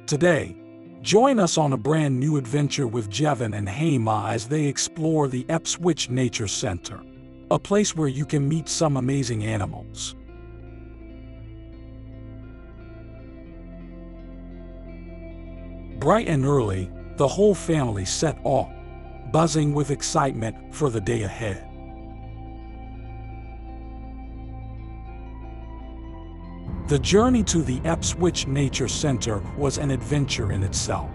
Today, join us on a brand new adventure with Jevon and Hema as they explore the Ipswich Nature Center, a place where you can meet some amazing animals. Bright and early, the whole family set off, buzzing with excitement for the day ahead. The journey to the Ipswich Nature Center was an adventure in itself.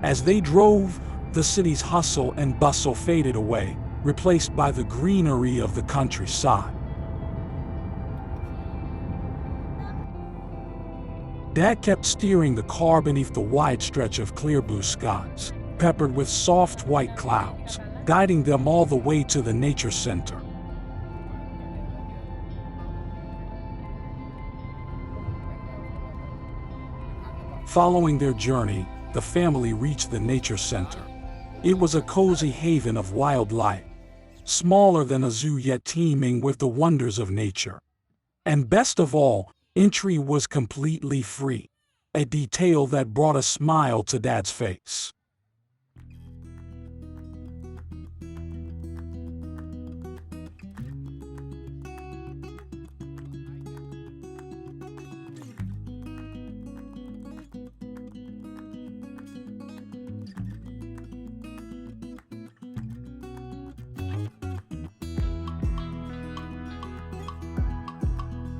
As they drove, the city's hustle and bustle faded away, replaced by the greenery of the countryside. Dad kept steering the car beneath the wide stretch of clear blue skies, peppered with soft white clouds, guiding them all the way to the nature center. Following their journey, the family reached the nature center. It was a cozy haven of wildlife, smaller than a zoo yet teeming with the wonders of nature. And best of all, entry was completely free, a detail that brought a smile to Dad's face.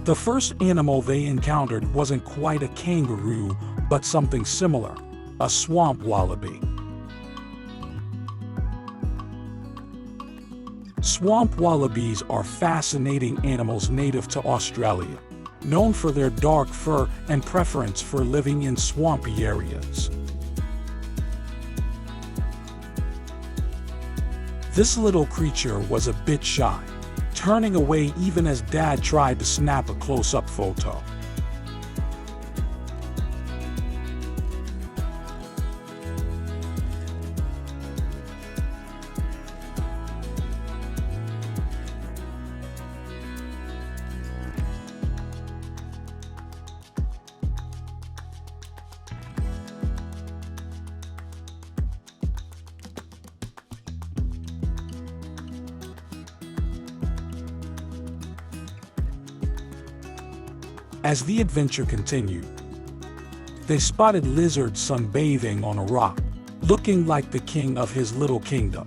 The first animal they encountered wasn't quite a kangaroo, but something similar, a swamp wallaby. Swamp wallabies are fascinating animals native to Australia, known for their dark fur and preference for living in swampy areas. This little creature was a bit shy, turning away even as Dad tried to snap a close-up photo. As the adventure continued, they spotted lizards sunbathing on a rock, looking like the king of his little kingdom.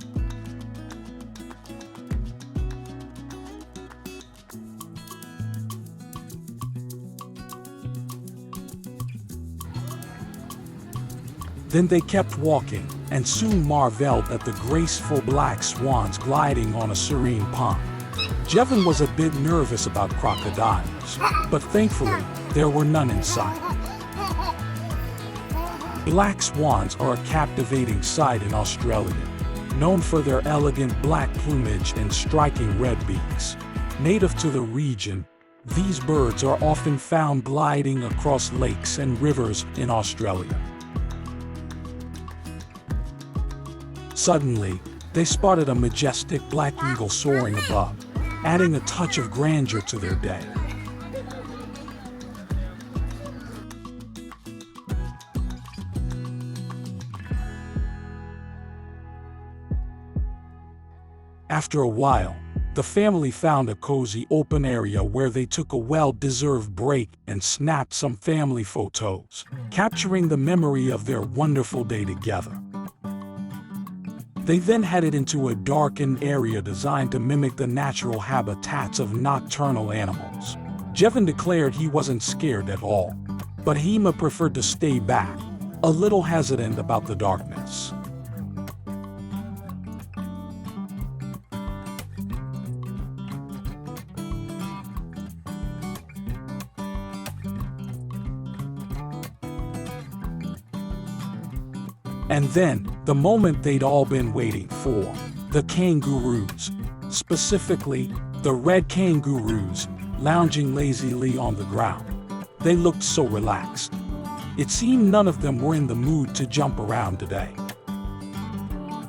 Then they kept walking, and soon marveled at the graceful black swans gliding on a serene pond. Jevon was a bit nervous about crocodiles, but thankfully, there were none in sight. Black swans are a captivating sight in Australia, known for their elegant black plumage and striking red beaks. Native to the region, these birds are often found gliding across lakes and rivers in Australia. Suddenly, they spotted a majestic black eagle soaring above, adding a touch of grandeur to their day. After a while, the family found a cozy open area where they took a well-deserved break and snapped some family photos, capturing the memory of their wonderful day together. They then headed into a darkened area designed to mimic the natural habitats of nocturnal animals. Jevon declared he wasn't scared at all, but Hema preferred to stay back, a little hesitant about the darkness. And then, the moment they'd all been waiting for, the kangaroos, specifically, the red kangaroos, lounging lazily on the ground. They looked so relaxed. It seemed none of them were in the mood to jump around today.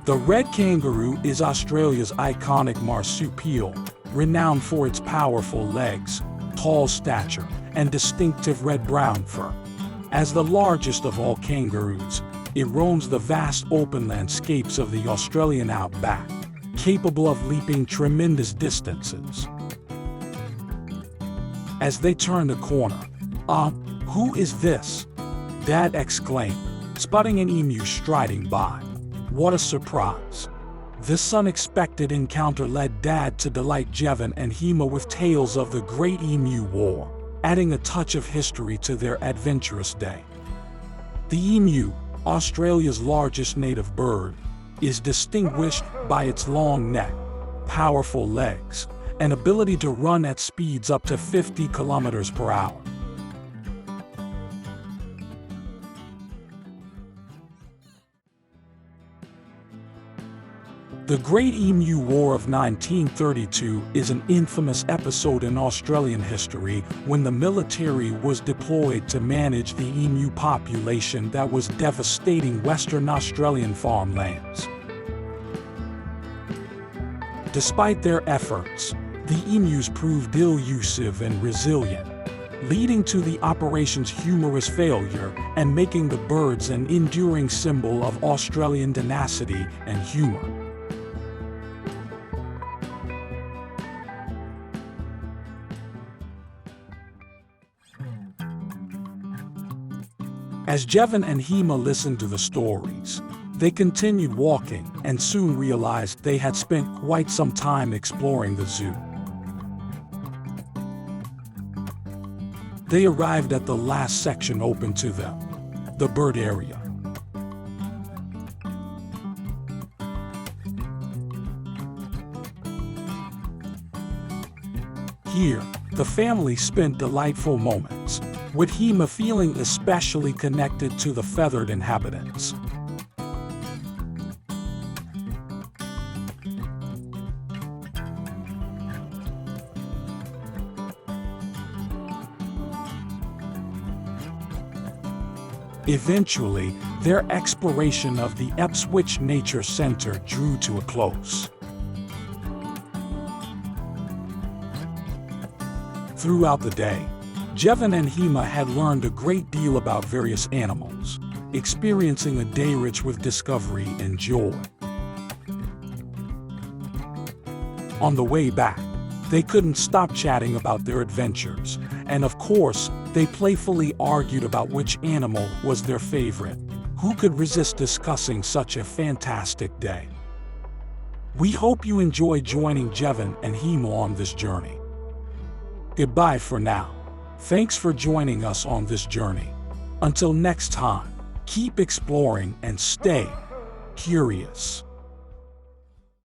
The red kangaroo is Australia's iconic marsupial, renowned for its powerful legs, tall stature, and distinctive red-brown fur. As the largest of all kangaroos, it roams the vast open landscapes of the Australian outback, capable of leaping tremendous distances. As they turn the corner, who is this?" Dad exclaimed, spotting an emu striding by. What a surprise! This unexpected encounter led Dad to delight Jevon and Hema with tales of the Great Emu War, adding a touch of history to their adventurous day. The emu, Australia's largest native bird, is distinguished by its long neck, powerful legs, and ability to run at speeds up to 50 kilometers per hour. The Great Emu War of 1932 is an infamous episode in Australian history when the military was deployed to manage the emu population that was devastating Western Australian farmlands. Despite their efforts, the emus proved elusive and resilient, leading to the operation's humorous failure and making the birds an enduring symbol of Australian tenacity and humor. As Jevon and Hema listened to the stories, they continued walking and soon realized they had spent quite some time exploring the zoo. They arrived at the last section open to them, the bird area. Here, the family spent delightful moments, with Hema feeling especially connected to the feathered inhabitants. Eventually, their exploration of the Ipswich Nature Center drew to a close. Throughout the day, Jevon and Hema had learned a great deal about various animals, experiencing a day rich with discovery and joy. On the way back, they couldn't stop chatting about their adventures, and of course, they playfully argued about which animal was their favorite. Who could resist discussing such a fantastic day? We hope you enjoy joining Jevon and Hema on this journey. Goodbye for now. Thanks for joining us on this journey. Until next time, keep exploring and stay curious.